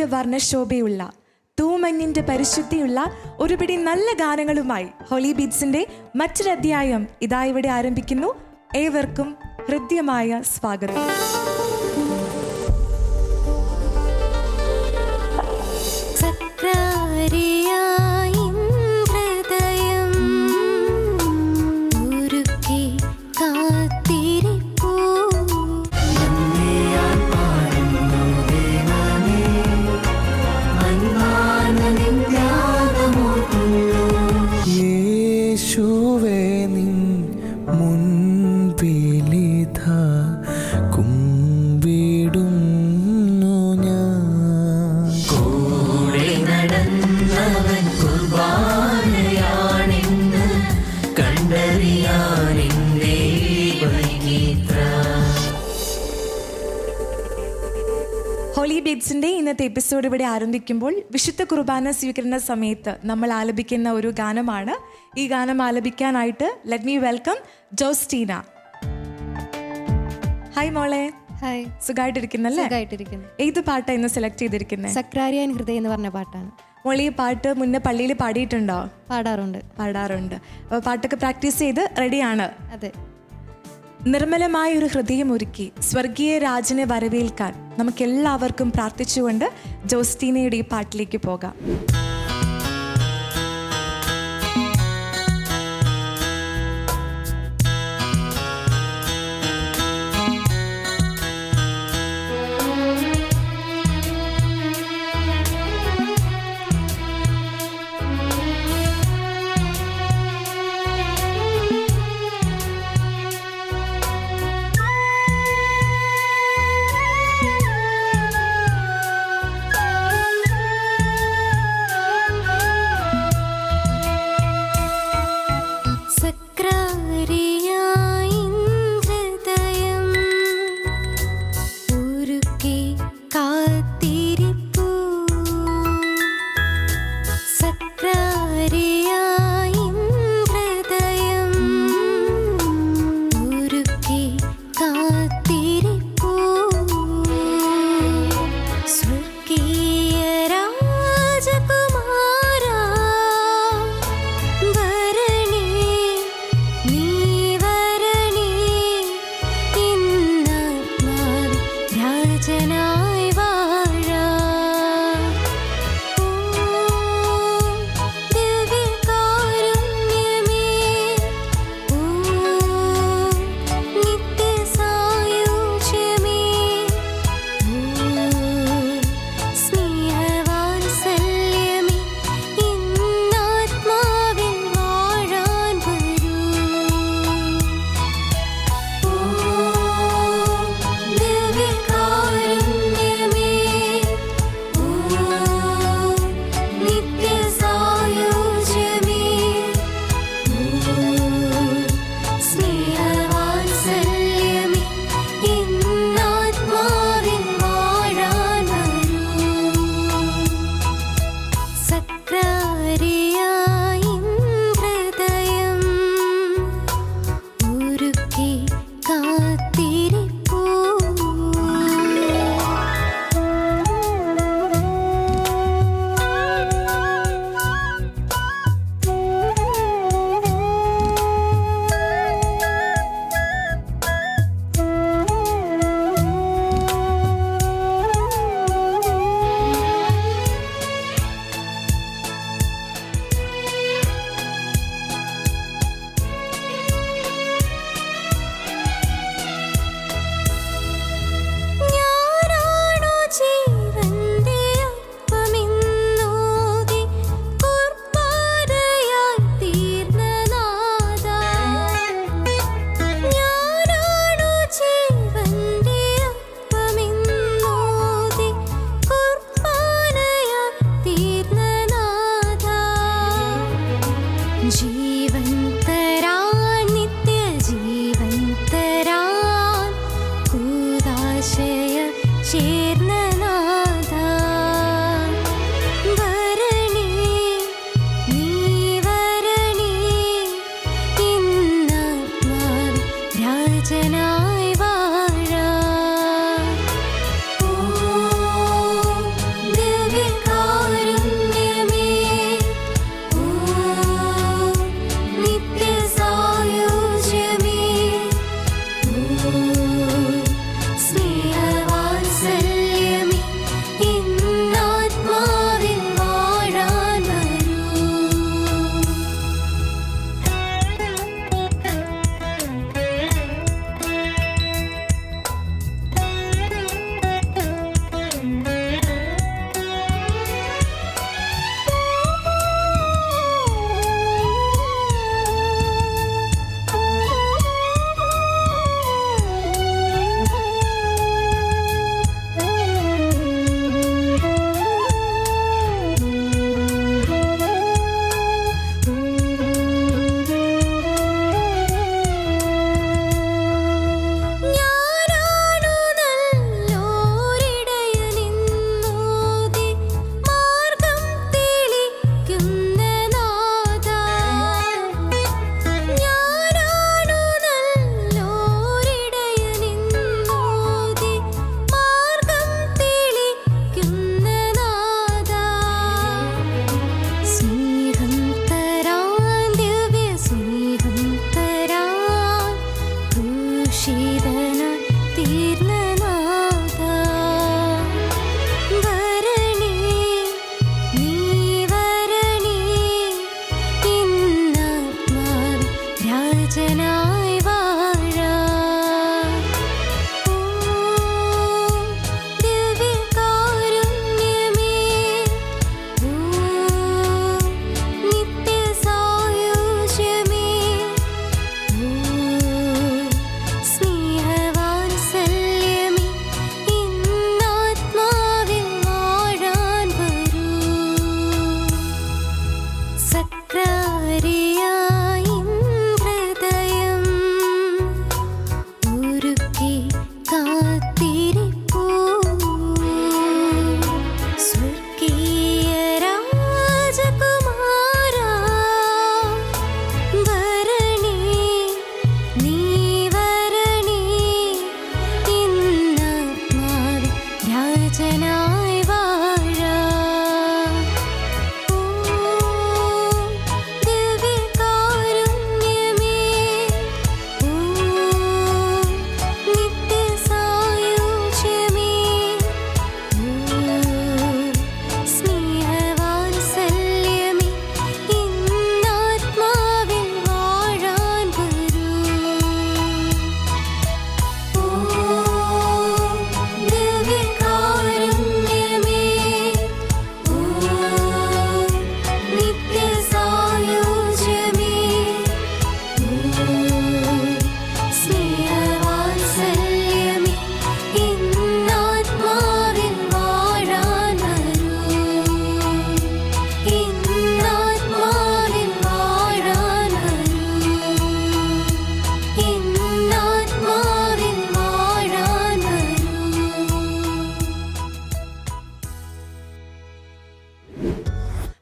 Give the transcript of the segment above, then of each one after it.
വർണ്ണശോഭയുള്ള തൂമഞ്ഞിന്റെ പരിശുദ്ധിയുള്ള ഒരുപിടി നല്ല ഗാനങ്ങളുമായി ഹോളി ബീറ്റ്സിന്റെ മറ്റൊരധ്യായം ഇതാ ഇവിടെ ആരംഭിക്കുന്നു. ഏവർക്കും ഹൃദ്യമായ സ്വാഗതം. ഹോളി ബീറ്റ്സിന്റെ ഇന്നത്തെ എപ്പിസോഡ് ഇവിടെ ആരംഭിക്കുമ്പോൾ വിശുദ്ധ കുർബാന സ്വീകരണ സമയത്ത് നമ്മൾ ആലപിക്കുന്ന ഒരു ഗാനമാണ്. ഈ ഗാനം ആലപിക്കാനായിട്ട് let me welcome Jostina. Hi മോളെ. ഹായ്. സുഖമായിട്ടിരിക്കുന്നല്ലേ? ഏത് പാട്ടാണ് ഇന്ന് സെലക്ട് ചെയ്തിരിക്കുന്നത്? സക്രാരിയാൻ ഹൃദയം എന്ന് പറഞ്ഞ പാട്ടാണ്. മോളി ഈ പാട്ട് മുന്നേ പള്ളിയിൽ പാടിയിട്ടുണ്ടോ? പാടാറുണ്ട്. അപ്പോൾ പാട്ടൊക്കെ പ്രാക്ടീസ് ചെയ്ത് റെഡിയാണ്? അതെ. നിർമ്മലമായ ഒരു ഹൃദയം ഒരുക്കി സ്വർഗീയ രാജനെ വരവേൽക്കാൻ നമുക്കെല്ലാവർക്കും പ്രാർത്ഥിച്ചുകൊണ്ട് ജോസ്റ്റീനയുടെ ഈ പാട്ടിലേക്ക് പോകാം.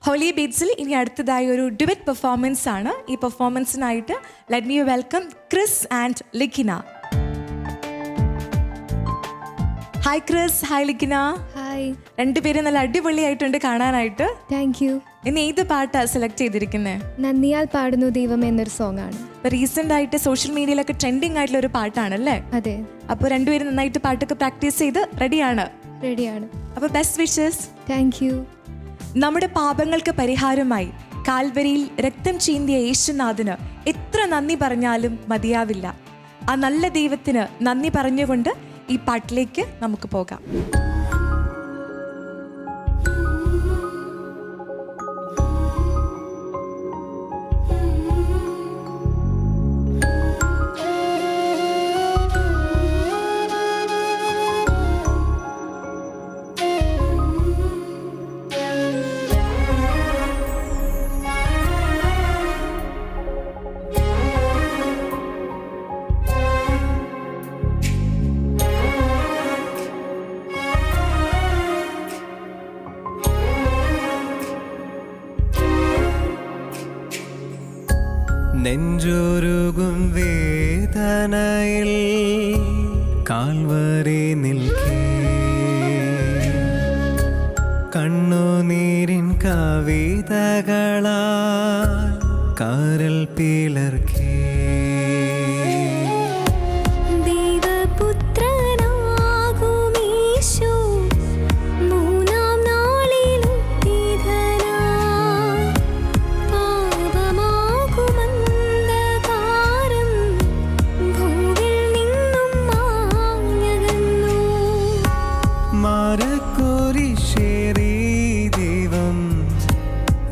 ഹോളി ബീറ്റ്സിൽ ഇനി അടുത്തതായി ഒരു ഡുവറ്റ് പെർഫോമൻസ് ആണ്. ഈ പെർഫോമൻസിനായിട്ട് let me welcome Chris and Likhina. Hi Chris, hi Likhina. Hi. രണ്ടുപേരും നല്ല അടിപൊളിയായിട്ടുണ്ട് കാണാനായിട്ട്. Thank you. ഇനി ഏത് പാട്ടാണ് സെലക്ട് ചെയ്തിരിക്കുന്നത്? നന്ദിയാൽ പാടുന്നു ദൈവം എന്നൊരു സോങ് ആണ്. റീസെന്റ് ആയിട്ട് സോഷ്യൽ മീഡിയയിലൊക്കെ ട്രെൻഡിങ് ആയിട്ടുള്ള ഒരു പാട്ടാണല്ലേ? അതെ. അപ്പോൾ രണ്ടുപേരും നന്നായിട്ട് പാട്ടൊക്കെ പ്രാക്ടീസ് ചെയ്ത് റെഡിയാണ്? റെഡിയാണ്. അപ്പോൾ ബെസ്റ്റ് വിഷസ്. Thank you. നമ്മുടെ പാപങ്ങൾക്ക് പരിഹാരമായി കാൽവരിയിൽ രക്തം ചീന്തിയ യേശുനാഥന് എത്ര നന്ദി പറഞ്ഞാലും മതിയാവില്ല. ആ നല്ല ദൈവത്തിന് നന്ദി പറഞ്ഞുകൊണ്ട് ഈ പാട്ടിലേക്ക് നമുക്ക് പോകാം. നെഞ്ചൊരുകും വേദനയിൽ കാൽവരി നിൽക്കേ, കണ്ണുനീരിൻ കവിതകളാൽ കരൾ പിളർക്കേ.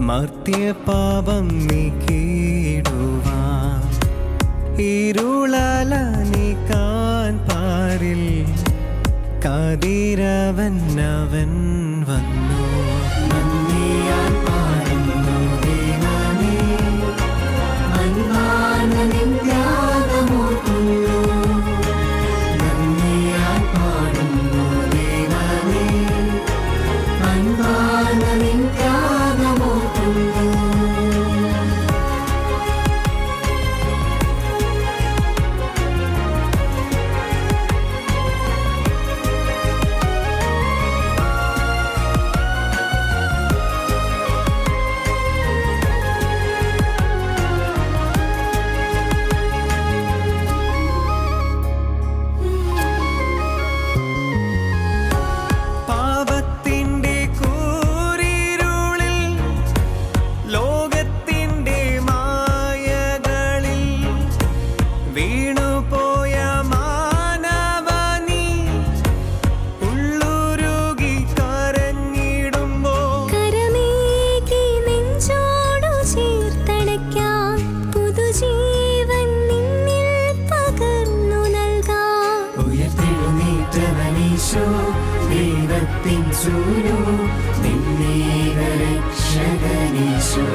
മർത്യപാപം നീക്കിടുവാൻ ഇരുളല നീക്കാൻ പാരിൽ കതിരവൻ അവൻ വന്നു. നന്ദിയാൽ പാടുന്നു ദൈവമേ, അൻപാന നിൻ ത്യാഗമോർക്കുന്നു. നന്ദിയാൽ പാടുന്നു ദൈവമേ, അൻപാന നിൻ ത്യാഗമോർക്കുന്നു. ദൈവത്തിൻ സൂനു നിന്നേക രക്ഷകനീശോ,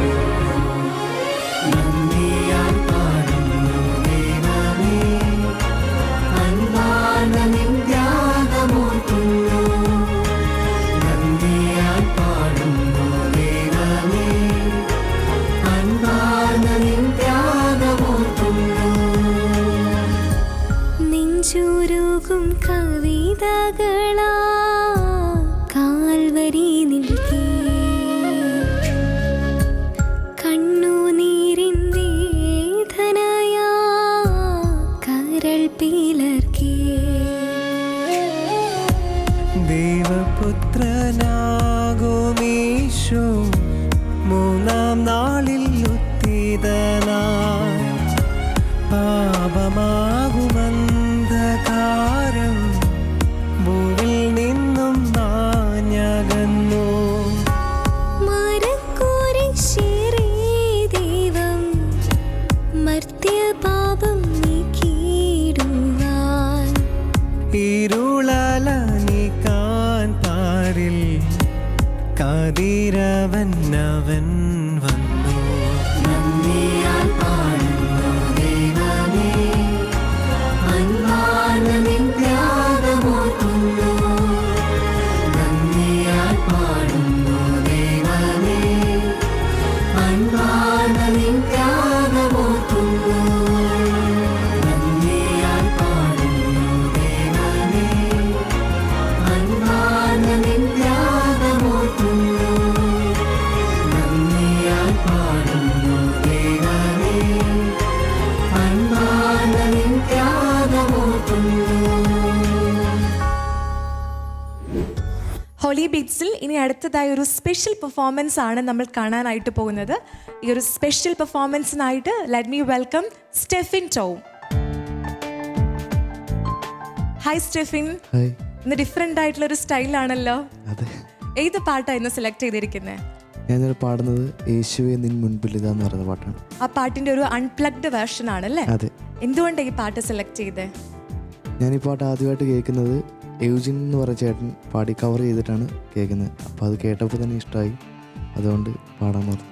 നന്ദിയാൽ പാടുന്നു ദൈവമേ, അൻപാർന്ന നിൻ ത്യാഗമോർക്കുന്നു. നന്ദിയാൽ പാടുന്നു ദൈവമേ, അൻപാർന്ന നിൻ ത്യാഗമോർക്കുന്നു. നെഞ്ചുരുകും കവിതകളാ കാൽവരി നിൽക്കേ, കണ്ണുനീരിൻ വേദനയാ കരൾ പിളർക്കേ. ദൈവപുത്രനാകുമീശോ മൂന്നാം നാളിൽ ഉത്തിതനായി, പാപമാകുമന്ധകാരം ഭൂവിൽ നിന്നും മാഞ്ഞകന്നു. മരക്കുരിശിലെ ദൈവം മർത്യപാപം നീക്കിടുവാൻ ഇരുളല നീക്കാൻ പാരിൽ കതിരവൻ അവൻ വന്നു. നന്ദിയാൽ പാടുന്നു ദൈവമേ, അൻപാർന്ന നിൻ ത്യാഗമോർക്കുന്നു. നന്ദിയാൽ പാടുന്നു ദൈവമേ, ഹോളി ബീറ്റ്സിൽ ഇനി അടുത്തതായി ഒരു സ്പെഷ്യൽ പെർഫോമൻസ് ആണ് നമ്മൾ കാണാനായിട്ട് പോകുന്നത്. ഈ ഒരു സ്പെഷ്യൽ പെർഫോമൻസിനായിട്ട് let me welcome Stefin Tom. Hi Stefin. Hi. ഇന്ന് ഡിഫറെൻ്റ് ആയിട്ടുള്ള ഒരു സ്റ്റൈലാണല്ലോ. അതെ. ഏത് പാട്ടാണ് ഇന്ന് സെലക്ട് ചെയ്തിരിക്കുന്നത്? ഞാനിവിടെ പാടുന്നത് യേശുവേ നിൻ മുൻപിൽ ഇതാന്ന് പറയുന്ന പാട്ടാണ്. ആ പാട്ടിന്റെ ഒരു അൺപ്ലഗ്ഡ് വേർഷൻ ആണല്ലേ? അതെ. എന്തുകൊണ്ടാണ് ഈ പാട്ട് സെലക്ട് ചെയ്തത്? ഞാൻ ഈ പാട്ട് ആദ്യമായിട്ട് കേൾക്കുന്നത് എയ്ജിൻ എന്ന് പറഞ്ഞ ചേട്ടൻ പാടി കവർ ചെയ്തിട്ടാണ് കേൾക്കുന്നത്. അപ്പോൾ അത് കേട്ടപ്പോൾ തന്നെ ഇഷ്ടമായി, അതുകൊണ്ട് പാടാൻ പറഞ്ഞു.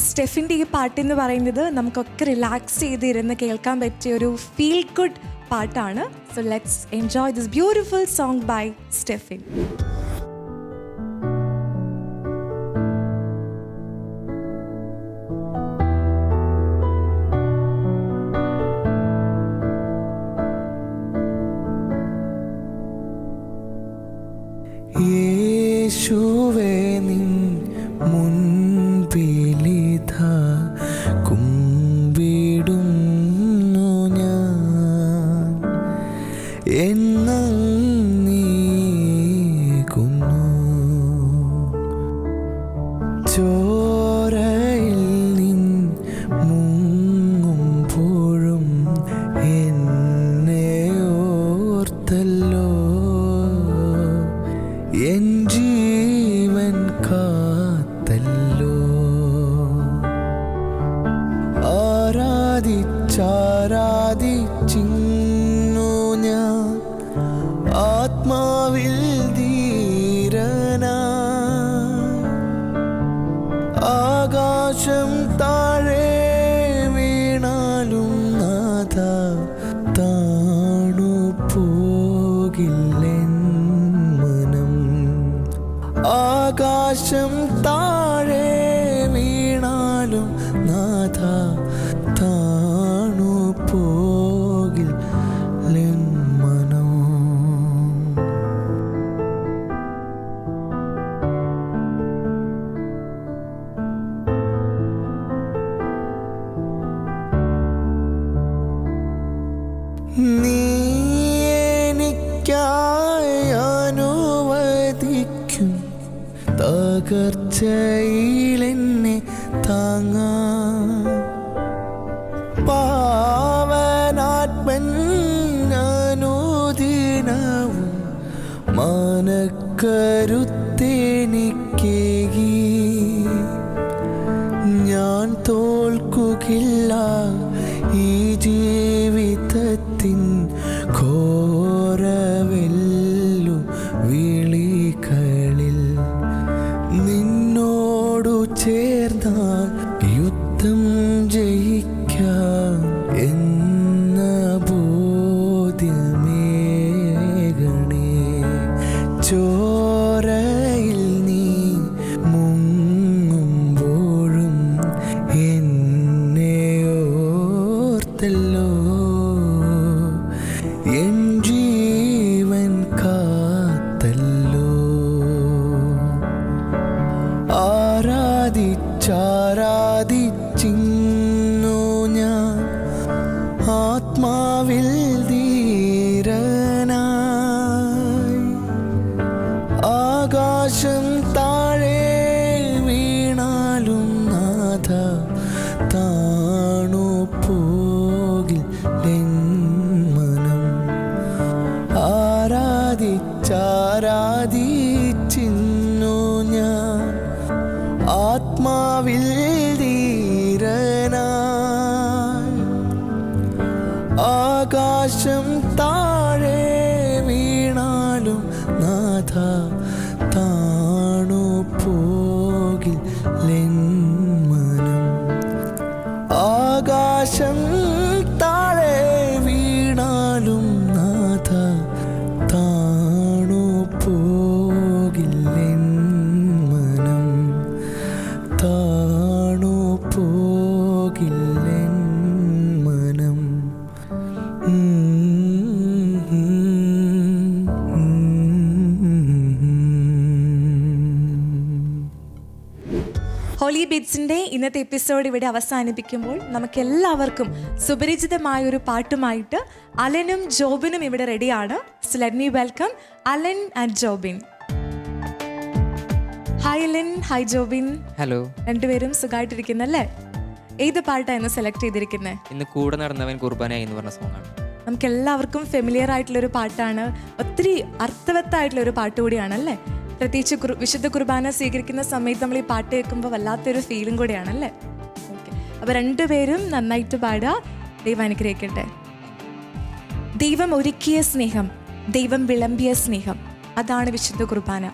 സ്റ്റെഫിൻ്റെ ഈ പാട്ട് എന്ന് പറയുന്നത് നമുക്കൊക്കെ റിലാക്സ് ചെയ്തിരുന്ന് കേൾക്കാൻ പറ്റിയ ഒരു ഫീൽ ഗുഡ് പാട്ടാണ്. So let's enjoy this beautiful song by Stefin. യേശുവേ നിൻ മുൻപിലിതാ കുമ്പിടുന്നു ഞാൻ, എന്നീകുന്നു ചോരയിൽ നിൻ മുങ്ങുമ്പോഴും എന്നെ ഓർത്തല്ലോ, എൻ ജീവൻ കാത്തല്ലോ. ആരാധിച്ചാരാധിച്ചിന്നു ഞാൻ ആത്മാവിൽ ധീരനാ, ആകാശം താഴെ വീണാലും നാഥ താണു പോകില്ലെൻ മനം. ആകാശം താഴെ വീണാലും നാഥ താണു പോകില്ലെൻ മനം. നീ എനിക്കായി അനുവദിക്കും തകർച്ചയിലെന്നെ താങ്ങാൻ, പാവനാത്മൻ അനുദിനവും മനക്കരുത്തെനിക്കേകി. ഞാൻ തോൽക്കുകയില്ല ഈ ജീവിതത്തിൻ ഘോരവെല്ലു വിളികളിൽ, നിന്നോടു ചേർന്നാൽ യുദ്ധം ജയിക്കാം എന്ന ബോധ്യമേകണേ. ചോരയിൽ നീ മുങ്ങുമ്പോഴും എന്നെ ഓർത്തല്ലോ, എൻ ജീവൻ കാത്തല്ലോ. ആരാധിച്ചാരാധിച്ചിന്നു ഞാൻ ആത്മാവിൽ ധീരനായി, ആകാശം താഴെ വീണാലും നാഥ താണു പോകില്ലെൻ മനം. ആരാധിച്ചാരാധിച്ചിന്നു ഞാൻ ആത്മാവിൽ ധീരനായി, ആകാശം താഴെ വീണാലും നാഥ താണു പോകില്ലെൻ മനം. ആകാശം താഴെ വീണാലും നാഥ താണു പോകില്ലെൻ മനം, താണു പോകില്ലെൻ മനം. ഹോളി ബീറ്റ്സിൻ്റെ ഇന്നത്തെ എപ്പിസോഡ് ഇവിടെ അവസാനിപ്പിക്കുമ്പോൾ നമുക്കെല്ലാവർക്കും സുപരിചിതമായൊരു പാട്ടുമായിട്ട് അലനും ജോബിനും ഇവിടെ റെഡിയാണ്. So let me welcome Alan and Jobin. Hi ലിൻ, ഹായ് ജോബിൻ. ഹലോ. രണ്ടുപേരും സുഖമായിട്ടിരിക്കുന്നല്ലേ? ഏത് പാട്ടാണ് സെലക്ട് ചെയ്തിരിക്കുന്നത്? ഇന്ന് കൂടെ നടന്നവൻ കുർബാനയായി എന്ന് പറഞ്ഞ സോങ്ങാണ്. നമുക്ക് എല്ലാവർക്കും ഫെമിലിയർ ആയിട്ടുള്ളൊരു പാട്ടാണ്, ഒത്തിരി അർത്ഥവത്തായിട്ടുള്ളൊരു പാട്ട് കൂടിയാണല്ലേ. പ്രത്യേകിച്ച് വിശുദ്ധ കുർബാന സ്വീകരിക്കുന്ന സമയത്ത് നമ്മൾ ഈ പാട്ട് കേൾക്കുമ്പോൾ വല്ലാത്തൊരു ഫീലും കൂടിയാണല്ലേ. ഓക്കെ, അപ്പോൾ രണ്ടുപേരും നന്നായിട്ട് പാടുക. ദൈവം അനുഗ്രഹിക്കട്ടെ. ദൈവം ഒരുക്കിയ സ്നേഹം, ദൈവം വിളമ്പിയ സ്നേഹം, അതാണ് വിശുദ്ധ കുർബാന.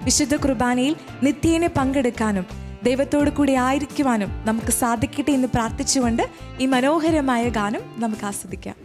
വിശുദ്ധ കുർബാനയിൽ നിത്യേന പങ്കെടുക്കാനും ദൈവത്തോടു കൂടി ആയിരിക്കുവാനും നമുക്ക് സാധിക്കട്ടെ എന്ന് പ്രാർത്ഥിച്ചുകൊണ്ട് ഈ മനോഹരമായ ഗാനം നമുക്ക് ആസ്വദിക്കാം.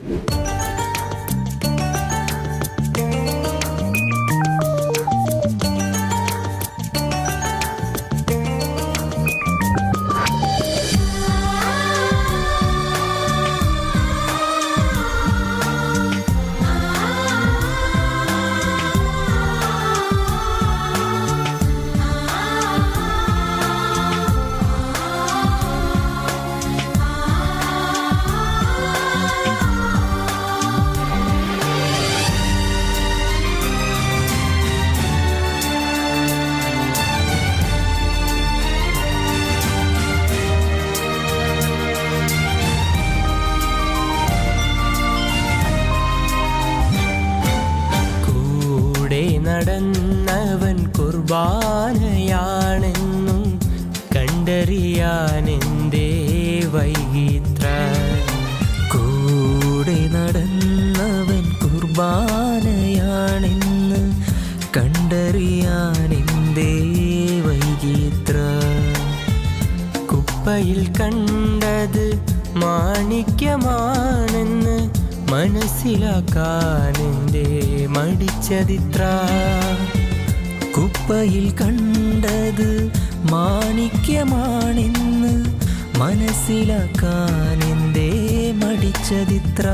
നടന്നവൻ കുർബാനയാണെന്നും കണ്ടറിയാനെന്തേ വൈകിത്ര. കൂടെ നടന്നവൻ കുർബാനയാണെന്ന് കണ്ടറിയാനെന്തേ വൈകിത്ര. കുപ്പയിൽ കണ്ടത് മാണിക്യമാണെന്ന് മനസ്സിലാക്കാനെന്തേ മടിച്ചതിത്ര. കുപ്പയിൽ കണ്ടത് മാണിക്യമാണെന്ന് മനസ്സിലാക്കാനെന്തേ മടിച്ചതിത്ര.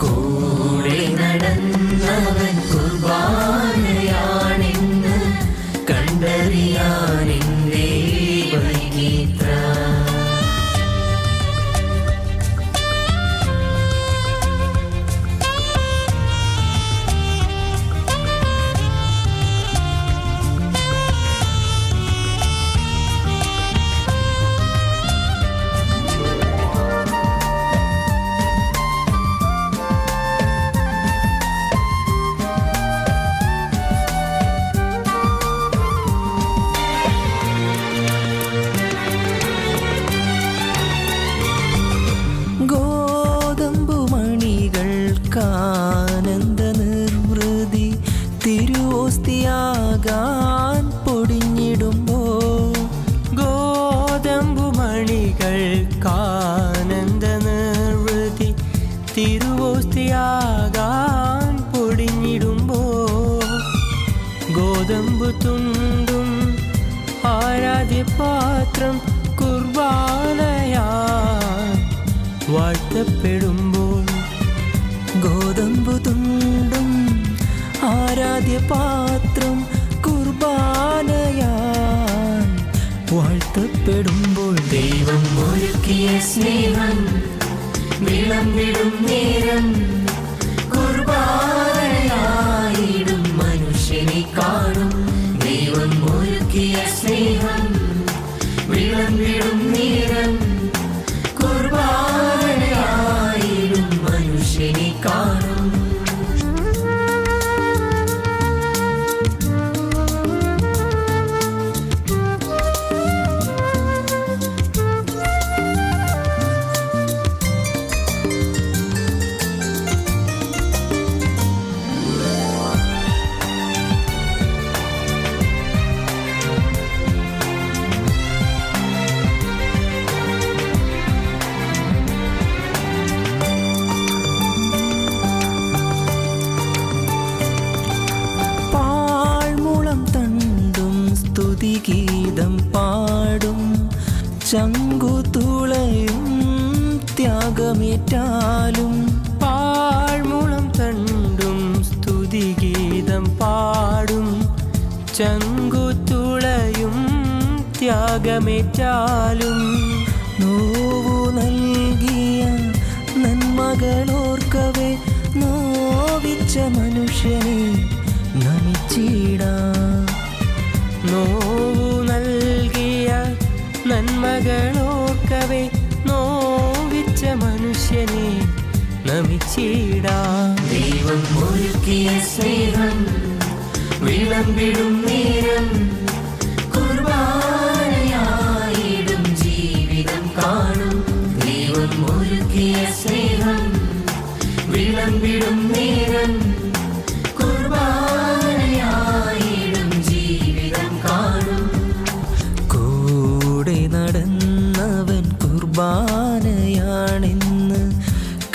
കൂടെ നടന്നവൻ കുർബാനയാണെന്ന് കണ്ടറിയാനെന്തേ വൈകിത്ര. ഗോതമ്പുമണികൾക്കാനന്ദ നിർവൃതി തിരുവോസ്തിയാകാൻ പൊടിഞ്ഞിടുമ്പോൾ. ഗോതമ്പുമണികൾക്കാനന്ദ നിർവൃതി തിരുവോസ്തിയാകാൻ പൊടിഞ്ഞിടുമ്പോൾ. ഗോതമ്പു തുണ്ടും ആരാധ്യപാത്രം കുർബാനയായി വാഴ്ത്തപ്പെടുമ്പോൾ. ഗോതമ്പു തുണ്ടും ആരാധ്യപാത്രം കുർബാനയാൻ വാഴ്ത്തപ്പെടുമ്പോൾ. ദൈവം ഒരുക്കിയ സ്നേഹം വിളമ്പിടും നേരം കുർബാനയായിടും മനുഷ്യനെ കാണും. ദൈവം ഒരുക്കിയ സ്നേഹം വിളമ്പിടും നേരം കുർബാനയായിടും മനുഷ്യനെ കാണും. ഗീതം പാടും ചങ്കുതുളയും ത്യാഗമേറ്റാലും. പാഴ്മുളം തണ്ടും സ്തുതിഗീതം പാടും ചങ്കുതുളയും ത്യാഗമേറ്റാലും. നോവു നൽകിയ നന്മകളോർക്കവേ നോവിച്ച മനുഷ്യനെ നമിച്ചിടാം. നോ സംഗമിച്ചിടാം. ദൈവം ഒരുക്കിയ സ്നേഹം വിളമ്പിടും നേരം കുർബാനയായിടും ജീവിതം കാണും. ദൈവം ഒരുക്കിയ സ്നേഹം വിളമ്പിടും നേരം കുർബാനയായിടും ജീവിതം കാണും. കൂടെ നടന്നവൻ കുർബാനയാണെന്ന്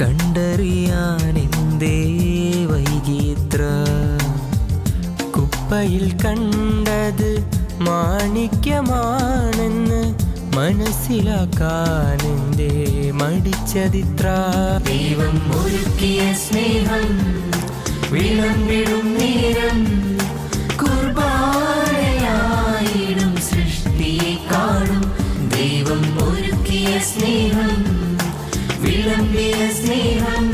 കണ്ടറിയാനെന്തേ വൈകിത്ര. കുപ്പയിൽ കണ്ടത് മാണിക്യമാണെന്ന് മനസ്സിലാക്കാനെന്തേ മടിച്ചതിത്ര. ദൈവം ഒരുക്കിയ സ്നേഹം വിളമ്പിടും നേരം കുർബാനയായിടും സൃഷ്ടിയെ കാണും. ദൈവം ഒരുക്കിയ സ്നേഹം വിളമ്പിയ സ്നേഹം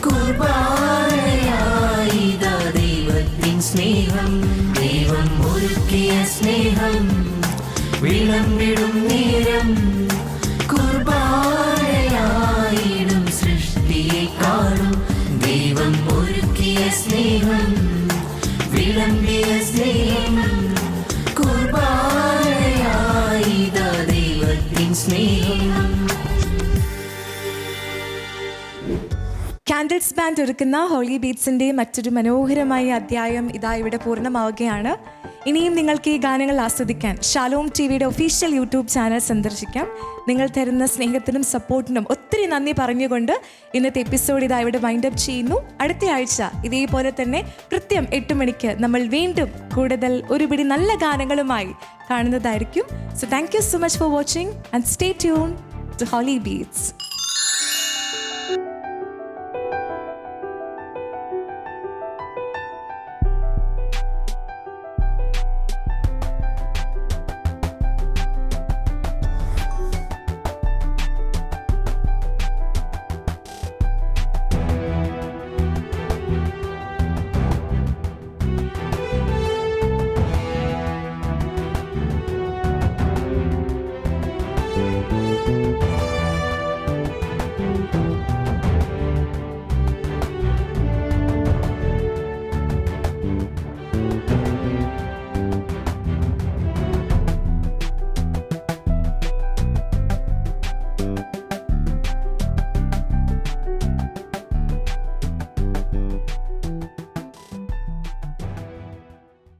കുർബാനയായിതാ ദൈവത്തിൻ സ്നേഹം. ദൈവം ഒരുക്കിയ സ്നേഹം വിളമ്പിടും നേരം കുർബാനയായിടും സൃഷ്ടിയെ കാണും. ദൈവം ഒരുക്കിയ സ്നേഹം വിളമ്പിയ സ്നേഹം കുർബാനയായിതാ ദൈവത്തിൻ സ്നേഹം. കാൻഡിൽസ് ബാൻഡ് ഒരുക്കുന്ന ഹോളി ബീറ്റ്സിൻ്റെ മറ്റൊരു മനോഹരമായ അധ്യായം ഇതാ ഇവിടെ പൂർണ്ണമാവുകയാണ്. ഇനിയും നിങ്ങൾക്ക് ഈ ഗാനങ്ങൾ ആസ്വദിക്കാൻ ഷാലോം ടിവിയുടെ ഒഫീഷ്യൽ യൂട്യൂബ് ചാനൽ സന്ദർശിക്കാം. നിങ്ങൾ തരുന്ന സ്നേഹത്തിനും സപ്പോർട്ടിനും ഒത്തിരി നന്ദി പറഞ്ഞുകൊണ്ട് ഇന്നത്തെ എപ്പിസോഡ് ഇതാ ഇവിടെ വൈൻഡപ്പ് ചെയ്യുന്നു. അടുത്ത ആഴ്ച ഇതേപോലെ തന്നെ കൃത്യം 8 മണിക്ക് നമ്മൾ വീണ്ടും കൂടുതൽ ഒരുപിടി നല്ല ഗാനങ്ങളുമായി കാണുന്നതായിരിക്കും. So thank you so much for watching and stay tune to Holy beats.